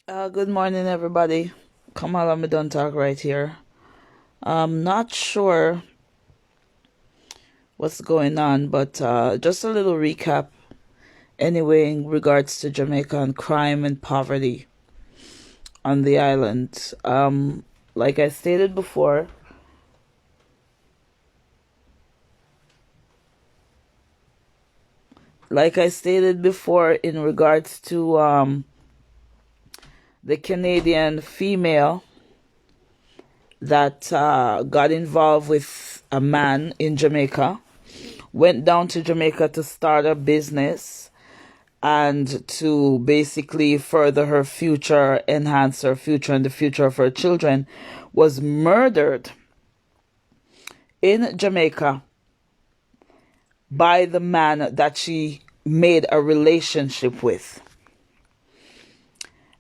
Good morning, everybody. Kamala me done talk right here. I'm not sure what's going on, but just a little recap anyway in regards to Jamaica and crime and poverty on the island. Like I stated before, in regards to the Canadian female that got involved with a man in Jamaica, went down to Jamaica to start a business and to basically further her future, enhance her future and the future of her children, was murdered in Jamaica by the man that she made a relationship with.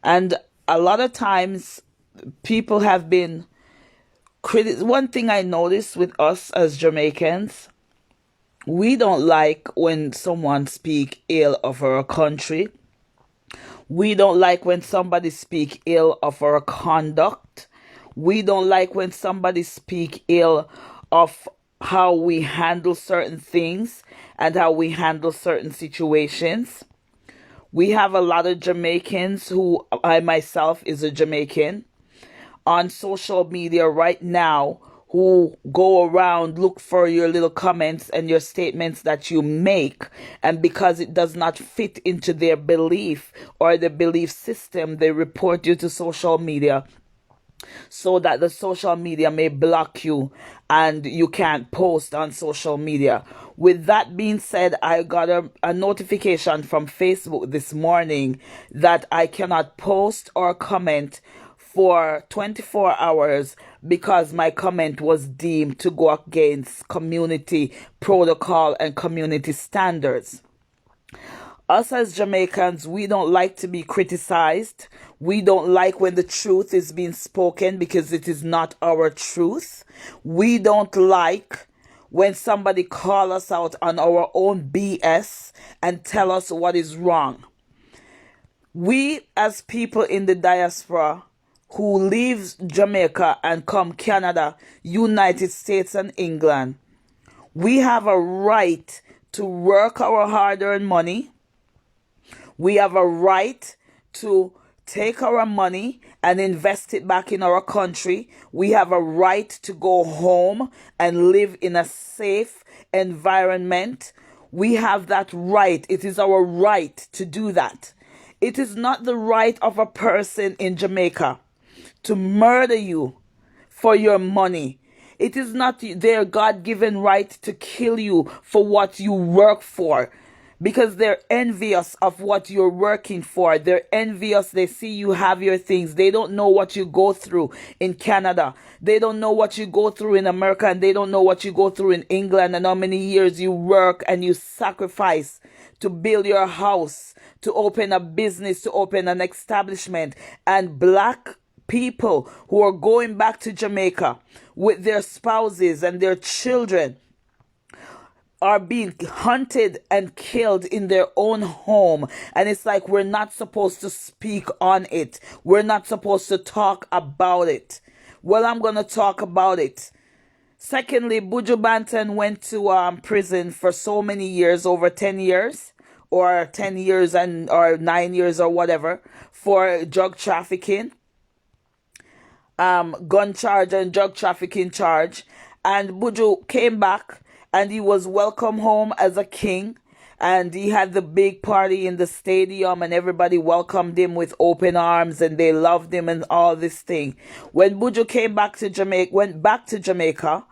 And a lot of times people have been one thing I noticed with us as Jamaicans, we don't like when someone speak ill of our country. We don't like when somebody speak ill of our conduct. We don't like when somebody speak ill of how we handle certain things and how we handle certain situations. We have a lot of Jamaicans who, I myself is a Jamaican, on social media right now who go around look for your little comments and your statements that you make, and because it does not fit into their belief or the belief system, they report you to social media so that the social media may block you and you can't post on social media. With that being said, I got a notification from Facebook this morning that I cannot post or comment for 24 hours because my comment was deemed to go against community protocol and community standards. Us as Jamaicans, we don't like to be criticized. We don't like when the truth is being spoken because it is not our truth. We don't like when somebody call us out on our own BS and tell us what is wrong. We as people in the diaspora who leave Jamaica and come Canada, United States and England, we have a right to work our hard-earned money. We have a right to take our money and invest it back in our country. We have a right to go home and live in a safe environment. We have that right. It is our right to do that. It is not the right of a person in Jamaica to murder you for your money. It is not their God-given right to kill you for what you work for, because they're envious of what you're working for. They're envious. They see you have your things. They don't know what you go through in Canada. They don't know what you go through in America, and they don't know what you go through in England and how many years you work and you sacrifice to build your house, to open a business, to open an establishment. And black people who are going back to Jamaica with their spouses and their children are being hunted and killed in their own home. And it's like we're not supposed to speak on it. We're not supposed to talk about it. Well, I'm going to talk about it. Secondly, Buju Banton went to prison for so many years, over 10 years, or 10 years and or 9 years or whatever, for drug trafficking, gun charge and drug trafficking charge. And Buju came back and he was welcome home as a king. And he had the big party in the stadium and everybody welcomed him with open arms and they loved him and all this thing. When Buju went back to Jamaica,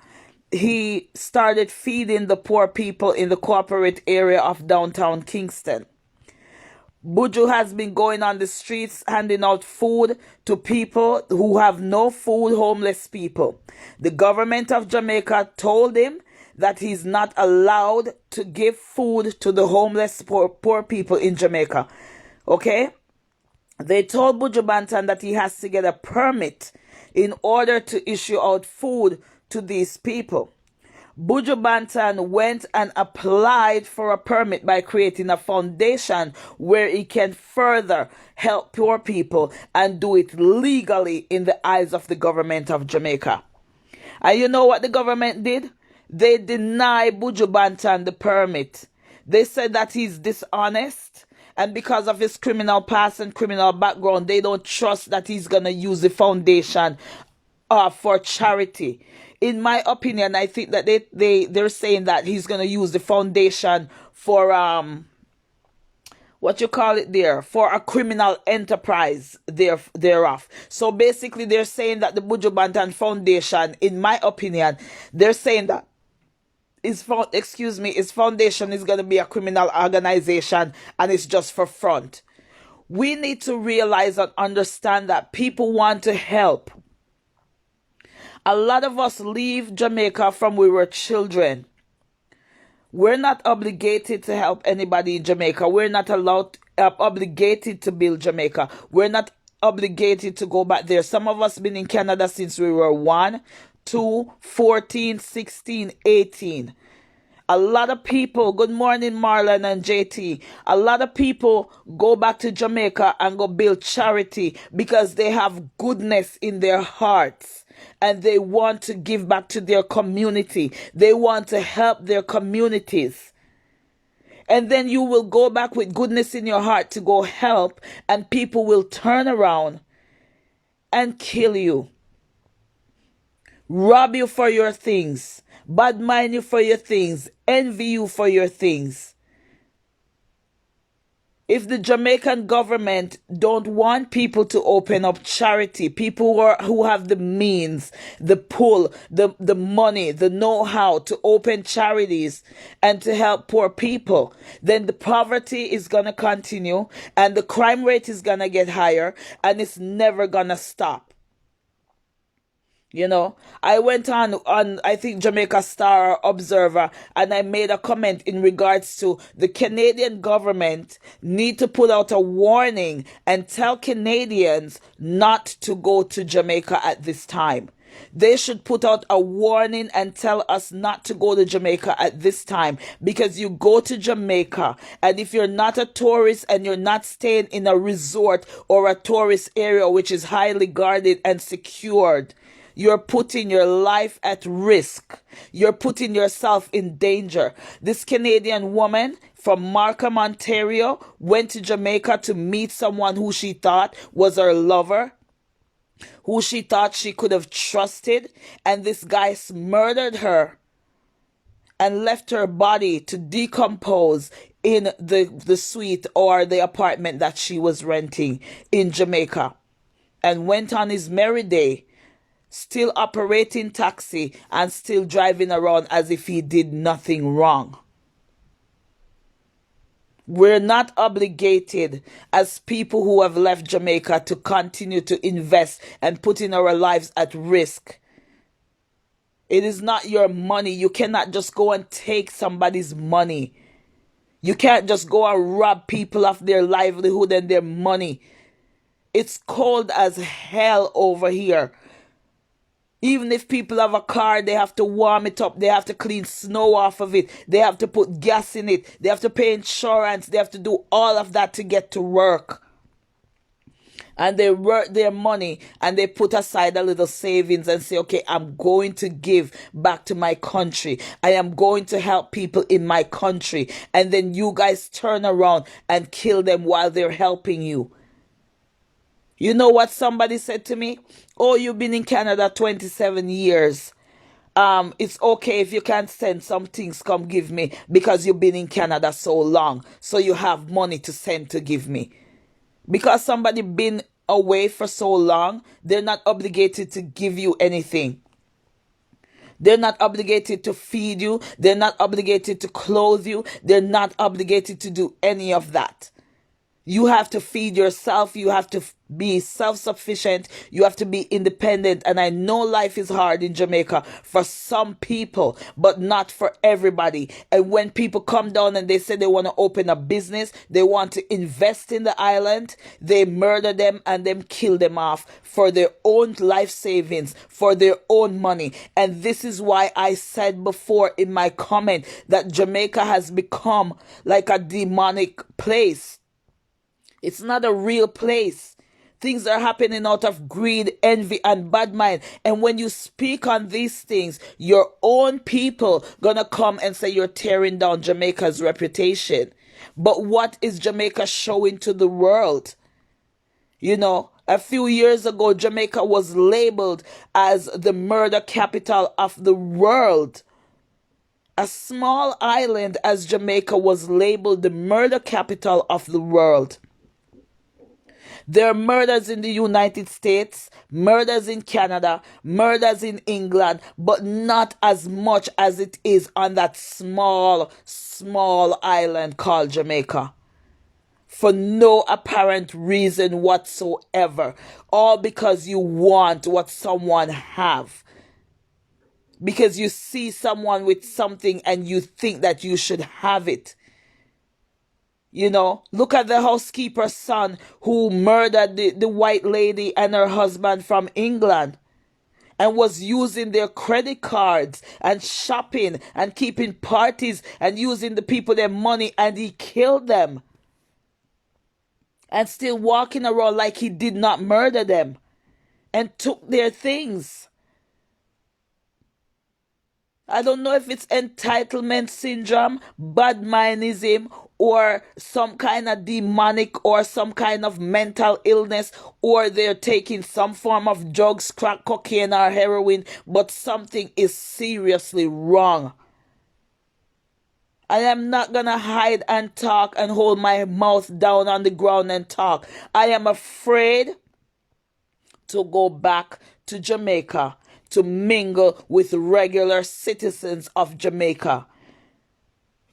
he started feeding the poor people in the corporate area of downtown Kingston. Buju has been going on the streets handing out food to people who have no food, homeless people. The government of Jamaica told him that he's not allowed to give food to the homeless poor people in Jamaica. Okay? They told Buju Banton that he has to get a permit in order to issue out food to these people. Buju Banton went and applied for a permit by creating a foundation where he can further help poor people and do it legally in the eyes of the government of Jamaica. And you know what the government did? They denied Buju Banton the permit. They said that he's dishonest, and because of his criminal past and criminal background, they don't trust that he's going to use the foundation for charity. In my opinion, I think that they're saying that he's going to use the foundation for what you call it there, for a criminal enterprise thereof. So basically they're saying that the Buju Banton Foundation, in my opinion, they're saying that his foundation is going to be a criminal organization and it's just for front. We need to realize and understand that people want to help. A lot of us leave Jamaica from we were children. We're not obligated to help anybody in Jamaica. We're not obligated to build Jamaica. We're not obligated to go back there. Some of us been in Canada since we were 1, 2, 14, 16, 18. A lot of people, good morning Marlon and JT, a lot of people go back to Jamaica and go build charity because they have goodness in their hearts and they want to give back to their community. They want to help their communities. And then you will go back with goodness in your heart to go help, and people will turn around and kill you, rob you for your things, bad mind you for your things, envy you for your things. If the Jamaican government don't want people to open up charity, people who have the means, the pull, the money, the know-how to open charities and to help poor people, then the poverty is going to continue and the crime rate is going to get higher and it's never going to stop. You know, I went on I think Jamaica Star Observer, and I made a comment in regards to the Canadian government need to put out a warning and tell Canadians not to go to Jamaica at this time. They should put out a warning and tell us not to go to Jamaica at this time, because you go to Jamaica and if you're not a tourist and you're not staying in a resort or a tourist area which is highly guarded and secured, you're putting your life at risk. You're putting yourself in danger. This Canadian woman from Markham, Ontario, went to Jamaica to meet someone who she thought was her lover, who she thought she could have trusted, and this guy murdered her and left her body to decompose in the suite or the apartment that she was renting in Jamaica, and went on his merry day, still operating taxi and still driving around as if he did nothing wrong. We're not obligated as people who have left Jamaica to continue to invest and putting our lives at risk. It is not your money. You cannot just go and take somebody's money. You can't just go and rob people of their livelihood and their money. It's cold as hell over here. Even if people have a car, they have to warm it up. They have to clean snow off of it. They have to put gas in it. They have to pay insurance. They have to do all of that to get to work. And they work their money and they put aside a little savings and say, okay, I'm going to give back to my country. I am going to help people in my country. And then you guys turn around and kill them while they're helping you. You know what somebody said to me? Oh, you've been in Canada 27 years. It's okay if you can't send some things, come give me, because you've been in Canada so long. So you have money to send to give me. Because somebody been away for so long, they're not obligated to give you anything. They're not obligated to feed you. They're not obligated to clothe you. They're not obligated to do any of that. You have to feed yourself. You have to be self sufficient. You have to be independent. And I know life is hard in Jamaica for some people, but not for everybody. And when people come down and they say they want to open a business, they want to invest in the island, they murder them and then kill them off for their own life savings, for their own money. And this is why I said before in my comment that Jamaica has become like a demonic place. It's not a real place. Things are happening out of greed, envy, and bad mind. And when you speak on these things, your own people gonna come and say you're tearing down Jamaica's reputation. But what is Jamaica showing to the world? You know, a few years ago, Jamaica was labeled as the murder capital of the world. A small island as Jamaica was labeled the murder capital of the world. There are murders in the United States, murders in Canada, murders in England, but not as much as it is on that small island called Jamaica. For no apparent reason whatsoever. All because you want what someone have. Because you see someone with something and you think that you should have it. You know, look at the housekeeper's son who murdered the white lady and her husband from England and was using their credit cards and shopping and keeping parties and using the people their money, and he killed them. And still walking around like he did not murder them and took their things. I don't know if it's entitlement syndrome, bad mindism, or some kind of demonic or some kind of mental illness, or they're taking some form of drugs, crack cocaine or heroin, but something is seriously wrong. I am not gonna hide and talk and hold my mouth down on the ground and talk. I am afraid to go back to Jamaica to mingle with regular citizens of Jamaica.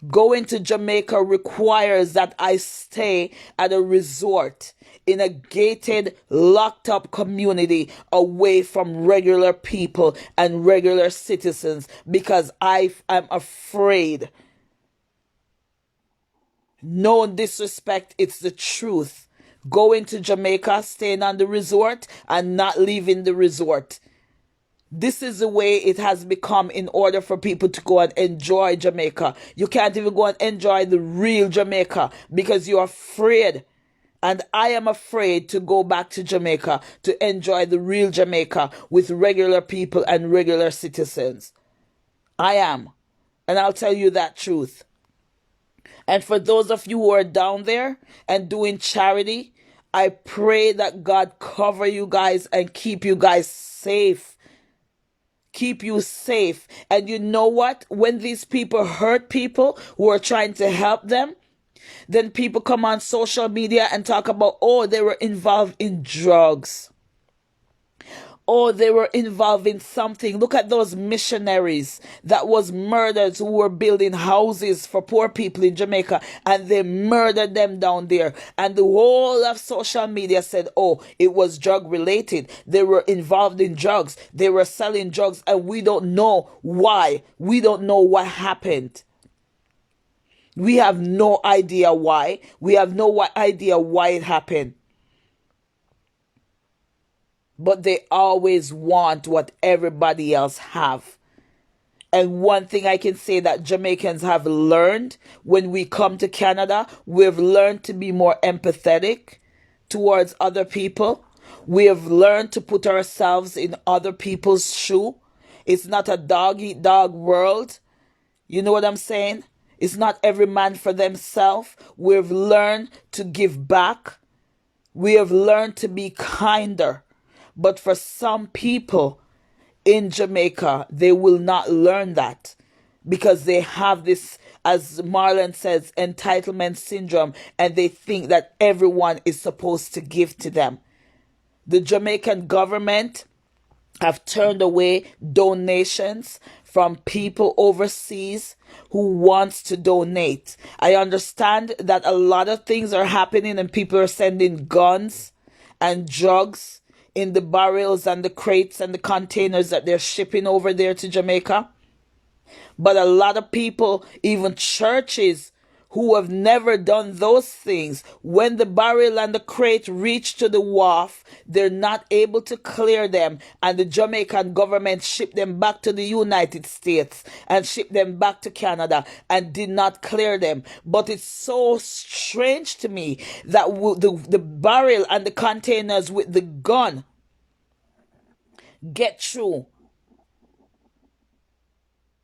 Going to Jamaica requires that I stay at a resort in a gated, locked up community away from regular people and regular citizens because I am afraid. No disrespect, it's the truth. Going to Jamaica, staying on the resort, and not leaving the resort. This is the way it has become in order for people to go and enjoy Jamaica. You can't even go and enjoy the real Jamaica because you're afraid. And I am afraid to go back to Jamaica to enjoy the real Jamaica with regular people and regular citizens. I am. And I'll tell you that truth. And for those of you who are down there and doing charity, I pray that God cover you guys and keep you guys safe. Keep you safe. And you know what? When these people hurt people who are trying to help them, then people come on social media and talk about, oh, they were involved in drugs. Oh, they were involved in something. Look at those missionaries that was murdered who were building houses for poor people in Jamaica, and they murdered them down there. And the whole of social media said, oh, it was drug related. They were involved in drugs. They were selling drugs, and we don't know why. We don't know what happened. We have no idea why. We have no idea why it happened. But they always want what everybody else have. And one thing I can say that Jamaicans have learned when we come to Canada, we've learned to be more empathetic towards other people. We have learned to put ourselves in other people's shoe. It's not a dog eat dog world. You know what I'm saying? It's not every man for themselves. We've learned to give back. We have learned to be kinder. But for some people in Jamaica, they will not learn that because they have this, as Marlon says, entitlement syndrome, and they think that everyone is supposed to give to them. The Jamaican government have turned away donations from people overseas who wants to donate. I understand that a lot of things are happening and people are sending guns and drugs in the barrels and the crates and the containers that they're shipping over there to Jamaica. But a lot of people, even churches who have never done those things, when the barrel and the crate reach to the wharf, they're not able to clear them. And the Jamaican government shipped them back to the United States and shipped them back to Canada and did not clear them. But it's so strange to me that the barrel and the containers with the gun get through.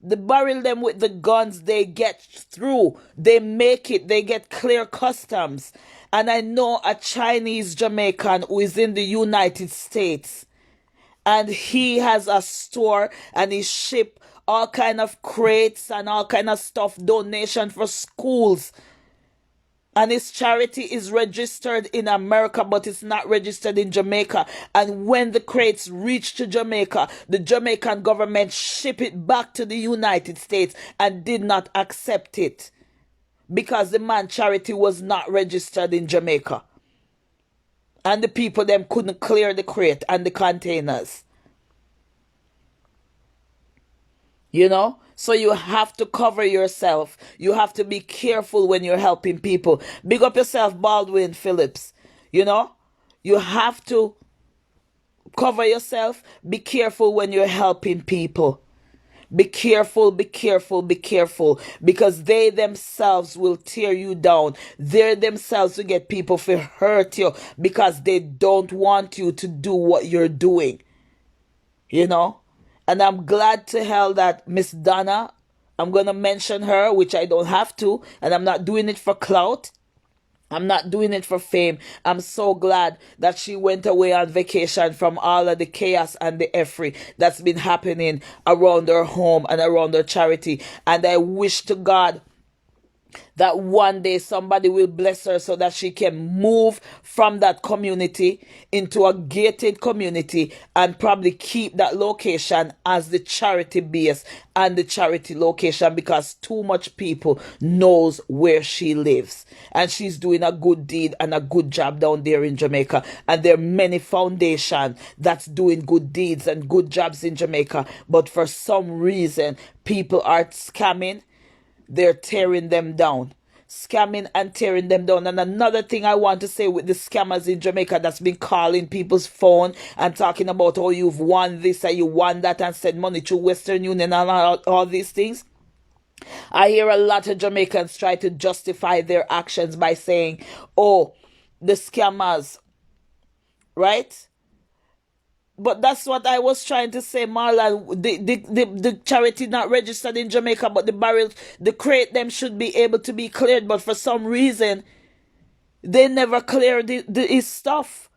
The barrel them with the guns, they get through. They make it. They get clear customs. And I know a Chinese Jamaican who is in the United States. And he has a store and he ship all kind of crates and all kind of stuff, donation for schools. And his charity is registered in America, but it's not registered in Jamaica. And when the crates reach to Jamaica, the Jamaican government ship it back to the United States and did not accept it because the man charity was not registered in Jamaica. And the people them couldn't clear the crate and the containers. You know? So you have to cover yourself. You have to be careful when you're helping people. Big up yourself, Baldwin Phillips. You know? You have to cover yourself. Be careful when you're helping people. Be careful, be careful, be careful. Because they themselves will tear you down. They themselves will get people to hurt you because they don't want you to do what you're doing. You know? And I'm glad to hell that Miss Donna, I'm going to mention her, which I don't have to, and I'm not doing it for clout. I'm not doing it for fame. I'm so glad that she went away on vacation from all of the chaos and the effery that's been happening around her home and around her charity. And I wish to God that one day somebody will bless her so that she can move from that community into a gated community and probably keep that location as the charity base and the charity location because too much people knows where she lives. And she's doing a good deed and a good job down there in Jamaica. And there are many foundations that's doing good deeds and good jobs in Jamaica. But for some reason, people are scamming. They're tearing them down. Scamming and tearing them down. And another thing I want to say with the scammers in Jamaica that's been calling people's phone and talking about how you've won this and you won that and sent money to Western Union and all these things. I hear a lot of Jamaicans try to justify their actions by saying, oh, the scammers, right? But that's what I was trying to say, Marlon. The charity not registered in Jamaica, but the barrels, the crate, them should be able to be cleared. But for some reason, they never clear his stuff.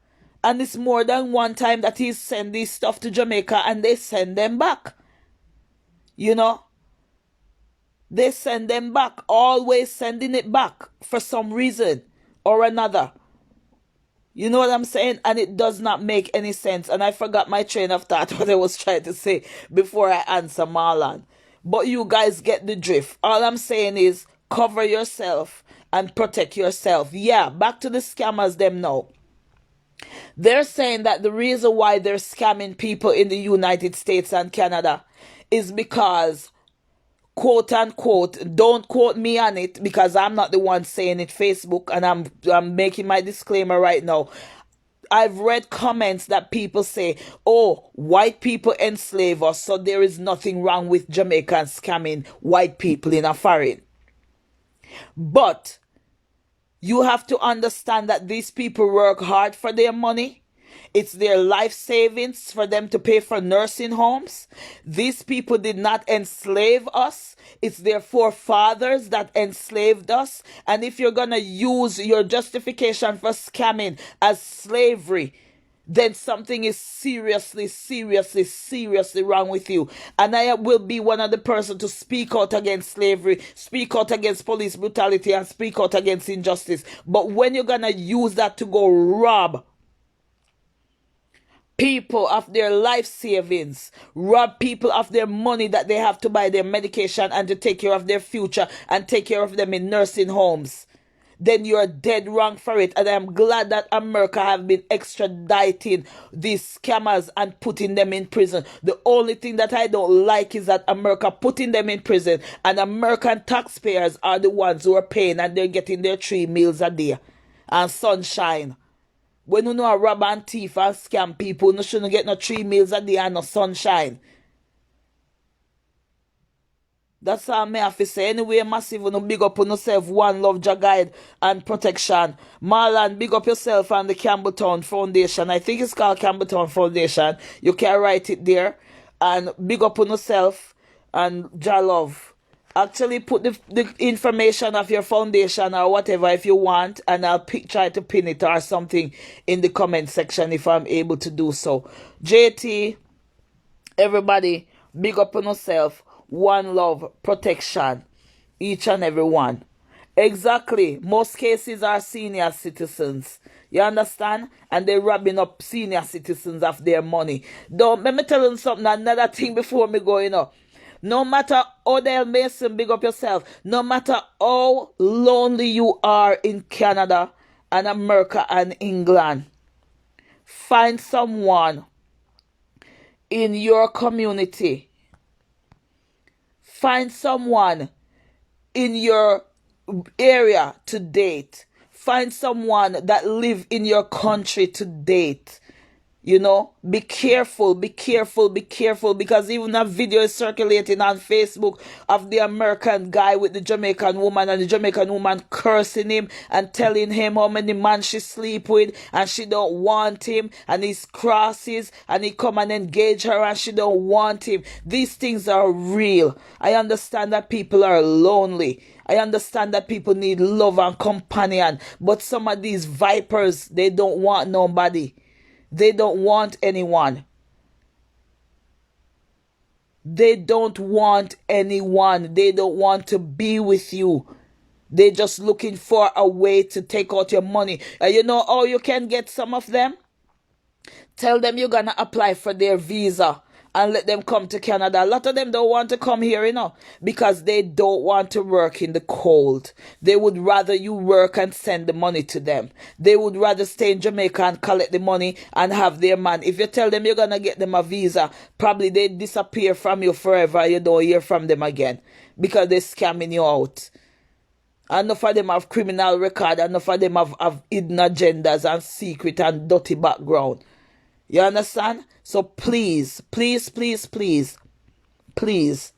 And it's more than one time that he's sent this stuff to Jamaica and they send them back. You know? They send them back. Always sending it back for some reason or another. You know what I'm saying? And it does not make any sense. And I forgot my train of thought what I was trying to say before I answer Marlon. But you guys get the drift. All I'm saying is cover yourself and protect yourself. Yeah, back to the scammers them now. They're saying that the reason why they're scamming people in the United States and Canada is because, quote unquote, don't quote me on it because I'm not the one saying it, Facebook, and I'm making my disclaimer right now. I've read comments that people say, oh, white people enslave us, so there is nothing wrong with Jamaicans scamming white people in a foreign. But you have to understand that these people work hard for their money. It's their life savings for them to pay for nursing homes. These people did not enslave us. It's their forefathers that enslaved us. And if you're going to use your justification for scamming as slavery, then something is seriously, seriously, seriously wrong with you. And I will be one of the person to speak out against slavery, speak out against police brutality, and speak out against injustice. But when you're going to use that to go rob people of their life savings, rob people of their money that they have to buy their medication and to take care of their future and take care of them in nursing homes, then you're dead wrong for it. And I'm glad that America have been extraditing these scammers and putting them in prison. The only thing that I don't like is that America putting them in prison and American taxpayers are the ones who are paying and they're getting their 3 meals a day and sunshine. When you know a rob and thief and scam people, you shouldn't get no 3 meals a day and no sunshine. That's all me have to say. Anyway, massive, you big up on yourself. One love, your guide and protection. Marlon, big up yourself and the Campbelltown Foundation. I think it's called Campbelltown Foundation. You can write it there. And big up on yourself and your love. Actually, put the information of your foundation or whatever if you want, and I'll try to pin it or something in the comment section if I'm able to do so. JT, everybody, big up on yourself. One love, protection, each and every one. Exactly. Most cases are senior citizens. You understand? And they're robbing up senior citizens of their money. Don't let me tell you something, another thing before me go, No matter Odell Mason, big up yourself. No matter how lonely you are in Canada and America and England, find someone in your community. Find someone in your area to date. Find someone that live in your country to date. Be careful, be careful, be careful, because even a video is circulating on Facebook of the American guy with the Jamaican woman, and the Jamaican woman cursing him and telling him how many men she sleep with and she don't want him, and he's crosses and he come and engage her and she don't want him. These things are real. I understand that people are lonely. I understand that people need love and companion, but some of these vipers, they don't want nobody. They don't want anyone. They don't want anyone. They don't want to be with you. They're just looking for a way to take out your money. And you know how you can get some of them? Tell them you're going to apply for their visa and let them come to Canada. A lot of them don't want to come here, because they don't want to work in the cold. They would rather you work and send the money to them. They would rather stay in Jamaica and collect the money and have their man. If you tell them you're going to get them a visa, probably they disappear from you forever. You don't hear from them again because they're scamming you out. Enough of them have criminal record. Enough of them have hidden agendas and secret and dirty background. You understand? So please, please, please, please, please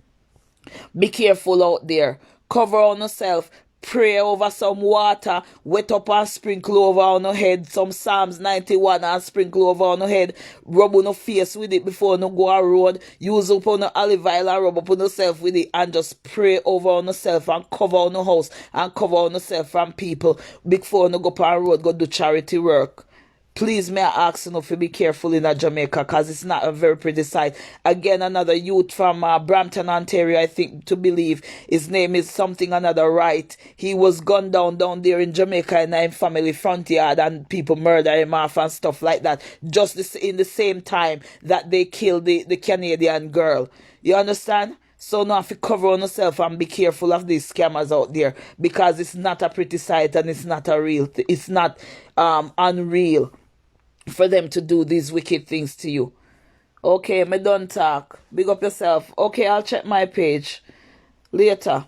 be careful out there. Cover on yourself. Pray over some water. Wet up and sprinkle over on your head. Some Psalms 91 and sprinkle over on your head. Rub on your face with it before you go a road. Use up on your olive oil and rub up on yourself with it. And just pray over on yourself and cover on your house. And cover on yourself from people before you go up on road. Go do charity work. Please, may I ask you to be careful in Jamaica, because it's not a very pretty sight. Again, another youth from Brampton, Ontario, I think to believe. His name is something another right. He was gunned down there in Jamaica in a family front yard, and people murder him off and stuff like that. Just in the same time that they killed the Canadian girl. You understand? So now if you cover on yourself and be careful of these scammers out there, because it's not a pretty sight and it's not a real, it's not unreal for them to do these wicked things to you. Okay, me done talk. Big up yourself. Okay, I'll check my page later.